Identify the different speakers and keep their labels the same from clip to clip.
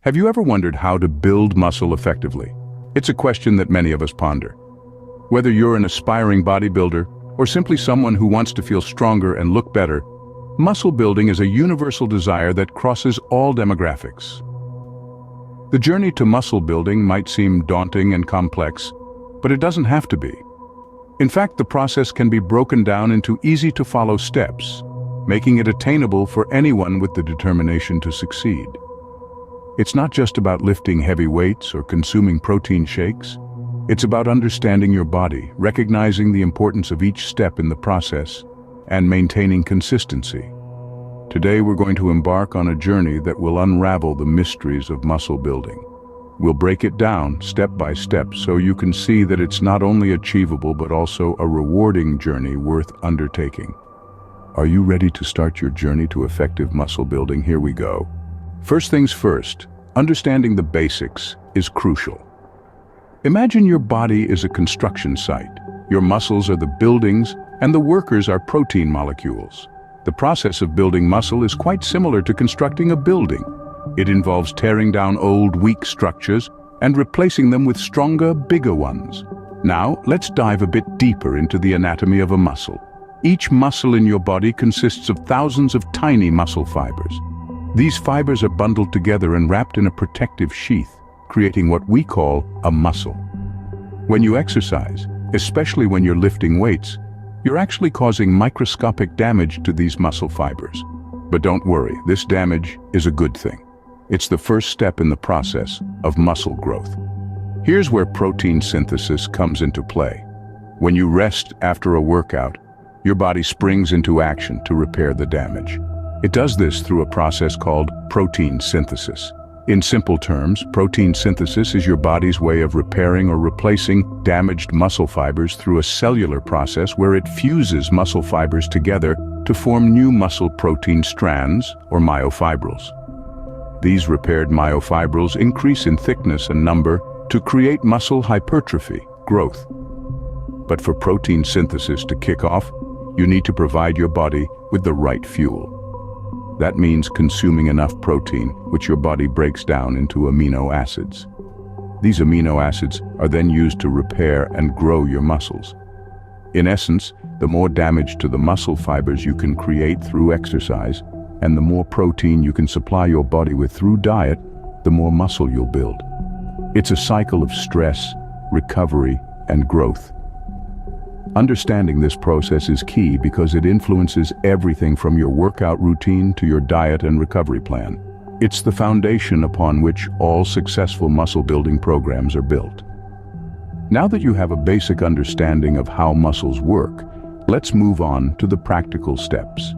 Speaker 1: Have you ever wondered how to build muscle effectively? It's a question that many of us ponder. Whether you're an aspiring bodybuilder or simply someone who wants to feel stronger and look better, muscle building is a universal desire that crosses all demographics. The journey to muscle building might seem daunting and complex, but it doesn't have to be. In fact, the process can be broken down into easy-to-follow steps, making it attainable for anyone with the determination to succeed. It's not just about lifting heavy weights or consuming protein shakes. It's about understanding your body, recognizing the importance of each step in the process, and maintaining consistency. Today we're going to embark on a journey that will unravel the mysteries of muscle building. We'll break it down step by step so you can see that it's not only achievable but also a rewarding journey worth undertaking. Are you ready to start your journey to effective muscle building? Here we go. First things first, understanding the basics is crucial. Imagine your body is a construction site. Your muscles are the buildings and the workers are protein molecules. The process of building muscle is quite similar to constructing a building. It involves tearing down old, weak structures and replacing them with stronger, bigger ones. Now, let's dive a bit deeper into the anatomy of a muscle. Each muscle in your body consists of thousands of tiny muscle fibers. These fibers are bundled together and wrapped in a protective sheath, creating what we call a muscle. When you exercise, especially when you're lifting weights, you're actually causing microscopic damage to these muscle fibers. But don't worry, this damage is a good thing. It's the first step in the process of muscle growth. Here's where protein synthesis comes into play. When you rest after a workout, your body springs into action to repair the damage. It does this through a process called protein synthesis. In simple terms, protein synthesis is your body's way of repairing or replacing damaged muscle fibers through a cellular process where it fuses muscle fibers together to form new muscle protein strands, or myofibrils. These repaired myofibrils increase in thickness and number to create muscle hypertrophy, growth. But for protein synthesis to kick off, you need to provide your body with the right fuel. That means consuming enough protein, which your body breaks down into amino acids. These amino acids are then used to repair and grow your muscles. In essence, the more damage to the muscle fibers you can create through exercise, and the more protein you can supply your body with through diet, the more muscle you'll build. It's a cycle of stress, recovery, and growth. Understanding this process is key because it influences everything from your workout routine to your diet and recovery plan. It's the foundation upon which all successful muscle building programs are built. Now that you have a basic understanding of how muscles work, let's move on to the practical steps.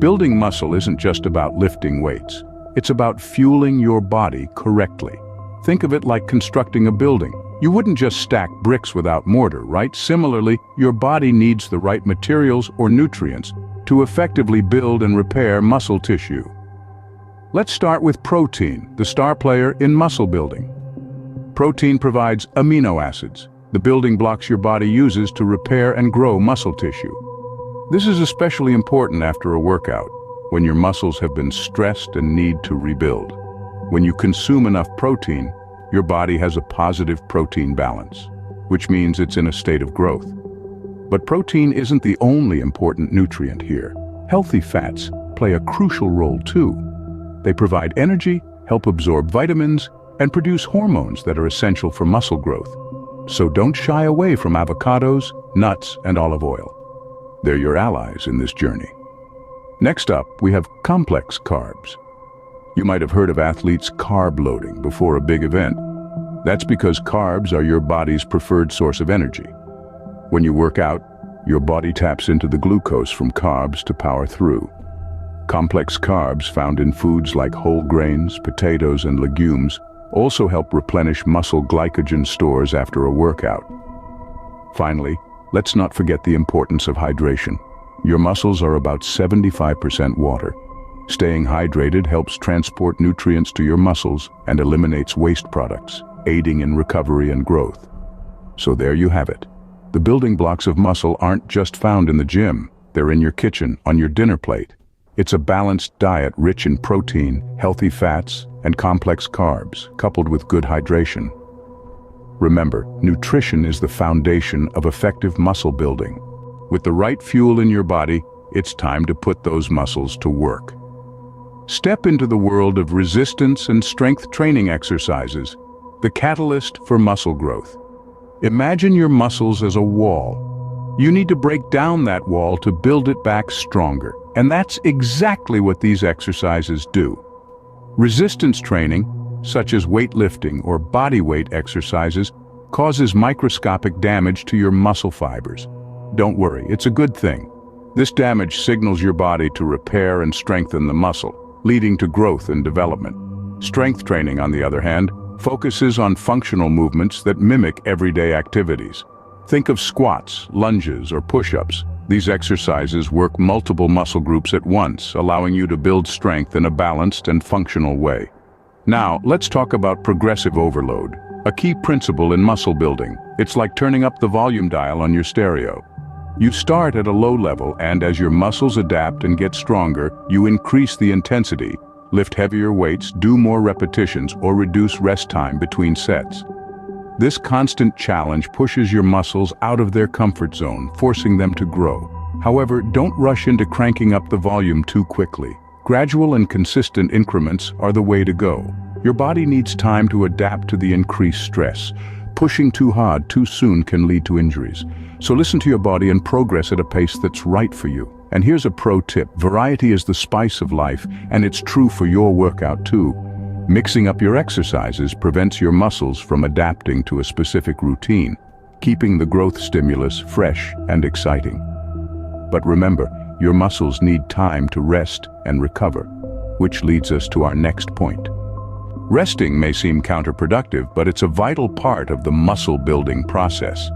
Speaker 1: Building muscle isn't just about lifting weights. It's about fueling your body correctly. Think of it like constructing a building. You wouldn't just stack bricks without mortar, right? Similarly, your body needs the right materials or nutrients to effectively build and repair muscle tissue. Let's start with protein, the star player in muscle building. Protein provides amino acids, the building blocks your body uses to repair and grow muscle tissue. This is especially important after a workout, when your muscles have been stressed and need to rebuild. When you consume enough protein, your body has a positive protein balance, which means it's in a state of growth. But protein isn't the only important nutrient here. Healthy fats play a crucial role too. They provide energy, help absorb vitamins, and produce hormones that are essential for muscle growth. So don't shy away from avocados, nuts, and olive oil. They're your allies in this journey. Next up, we have complex carbs. You might have heard of athletes carb loading before a big event. That's because carbs are your body's preferred source of energy. When you work out, your body taps into the glucose from carbs to power through. Complex carbs found in foods like whole grains, potatoes, and legumes also help replenish muscle glycogen stores after a workout. Finally, let's not forget the importance of hydration. Your muscles are about 75% water. Staying hydrated helps transport nutrients to your muscles and eliminates waste products, aiding in recovery and growth. So there you have it. The building blocks of muscle aren't just found in the gym. They're in your kitchen, on your dinner plate. It's a balanced diet rich in protein, healthy fats, and complex carbs, coupled with good hydration. Remember, nutrition is the foundation of effective muscle building. With the right fuel in your body, it's time to put those muscles to work. Step into the world of resistance and strength training exercises, the catalyst for muscle growth. Imagine your muscles as a wall. You need to break down that wall to build it back stronger, and that's exactly what these exercises do. Resistance training, such as weightlifting or body weight exercises, causes microscopic damage to your muscle fibers. Don't worry, it's a good thing. This damage signals your body to repair and strengthen the muscle, leading to growth and development. Strength training, on the other hand, focuses on functional movements that mimic everyday activities. Think of squats, lunges, or push-ups. These exercises work multiple muscle groups at once, allowing you to build strength in a balanced and functional way. Now, let's talk about progressive overload, a key principle in muscle building. It's like turning up the volume dial on your stereo. You start at a low level, and as your muscles adapt and get stronger, you increase the intensity, lift heavier weights, do more repetitions, or reduce rest time between sets. This constant challenge pushes your muscles out of their comfort zone, forcing them to grow. However, don't rush into cranking up the volume too quickly. Gradual and consistent increments are the way to go. Your body needs time to adapt to the increased stress. Pushing too hard too soon can lead to injuries. So listen to your body and progress at a pace that's right for you. And here's a pro tip: variety is the spice of life, and it's true for your workout too. Mixing up your exercises prevents your muscles from adapting to a specific routine, keeping the growth stimulus fresh and exciting. But remember, your muscles need time to rest and recover, which leads us to our next point. Resting may seem counterproductive, but it's a vital part of the muscle building process.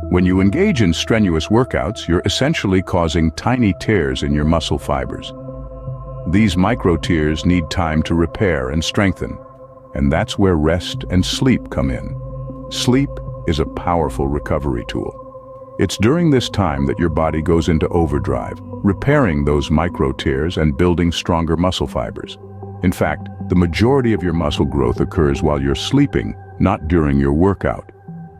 Speaker 1: When you engage in strenuous workouts, you're essentially causing tiny tears in your muscle fibers. These micro tears need time to repair and strengthen, and that's where rest and sleep come in. Sleep is a powerful recovery tool. It's during this time that your body goes into overdrive, repairing those micro tears and building stronger muscle fibers. In fact, the majority of your muscle growth occurs while you're sleeping, not during your workout.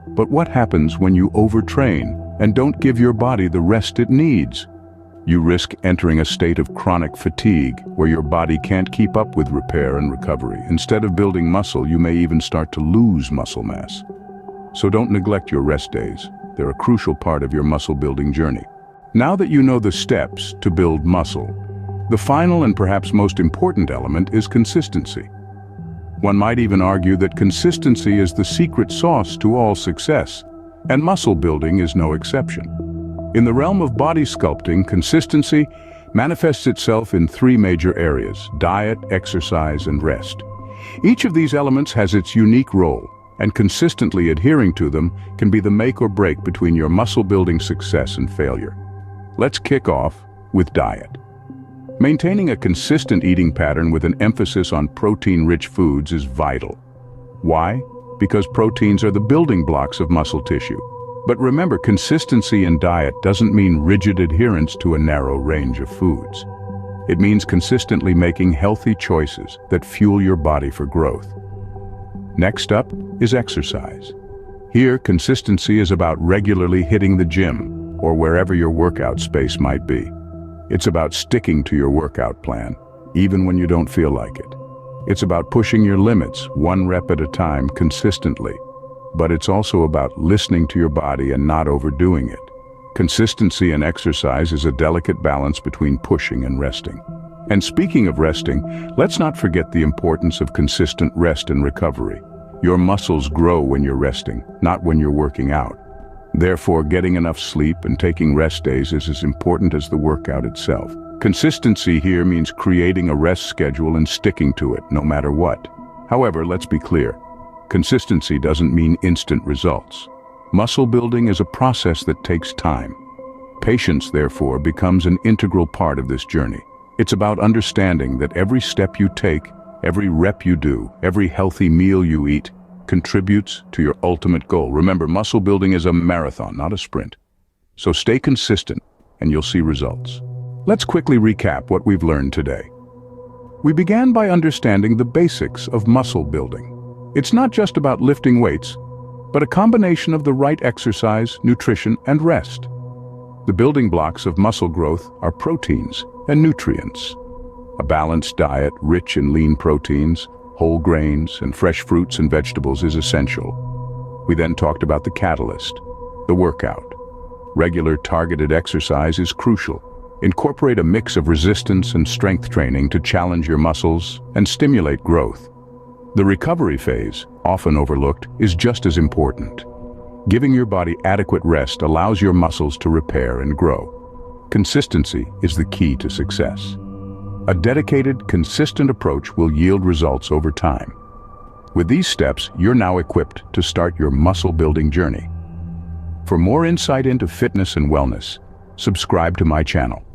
Speaker 1: But what happens when you overtrain and don't give your body the rest it needs? You risk entering a state of chronic fatigue where your body can't keep up with repair and recovery. Instead of building muscle, you may even start to lose muscle mass. So don't neglect your rest days. They're a crucial part of your muscle building journey. Now that you know the steps to build muscle, the final and perhaps most important element is consistency. One might even argue that consistency is the secret sauce to all success, and muscle building is no exception. In the realm of body sculpting, consistency manifests itself in three major areas: diet, exercise, and rest. Each of these elements has its unique role, and consistently adhering to them can be the make or break between your muscle building success and failure. Let's kick off with diet. Maintaining a consistent eating pattern with an emphasis on protein-rich foods is vital. Why? Because proteins are the building blocks of muscle tissue. But remember, consistency in diet doesn't mean rigid adherence to a narrow range of foods. It means consistently making healthy choices that fuel your body for growth. Next up is exercise. Here, consistency is about regularly hitting the gym, or wherever your workout space might be. It's about sticking to your workout plan, even when you don't feel like it. It's about pushing your limits, one rep at a time, consistently. But it's also about listening to your body and not overdoing it. Consistency in exercise is a delicate balance between pushing and resting. And speaking of resting, let's not forget the importance of consistent rest and recovery. Your muscles grow when you're resting, not when you're working out. Therefore, getting enough sleep and taking rest days is as important as the workout itself. Consistency here means creating a rest schedule and sticking to it, no matter what. However, let's be clear. Consistency doesn't mean instant results. Muscle building is a process that takes time. Patience, therefore, becomes an integral part of this journey. It's about understanding that every step you take, every rep you do, every healthy meal you eat, contributes to your ultimate goal. Remember, muscle building is a marathon, not a sprint. So stay consistent, and you'll see results. Let's quickly recap what we've learned today. We began by understanding the basics of muscle building. It's not just about lifting weights, but a combination of the right exercise, nutrition, and rest. The building blocks of muscle growth are proteins and nutrients. A balanced diet rich in lean proteins, whole grains, and fresh fruits and vegetables is essential. We then talked about the catalyst, the workout. Regular targeted exercise is crucial. Incorporate a mix of resistance and strength training to challenge your muscles and stimulate growth. The recovery phase, often overlooked, is just as important. Giving your body adequate rest allows your muscles to repair and grow. Consistency is the key to success. A dedicated, consistent approach will yield results over time. With these steps, you're now equipped to start your muscle-building journey. For more insight into fitness and wellness, subscribe to my channel.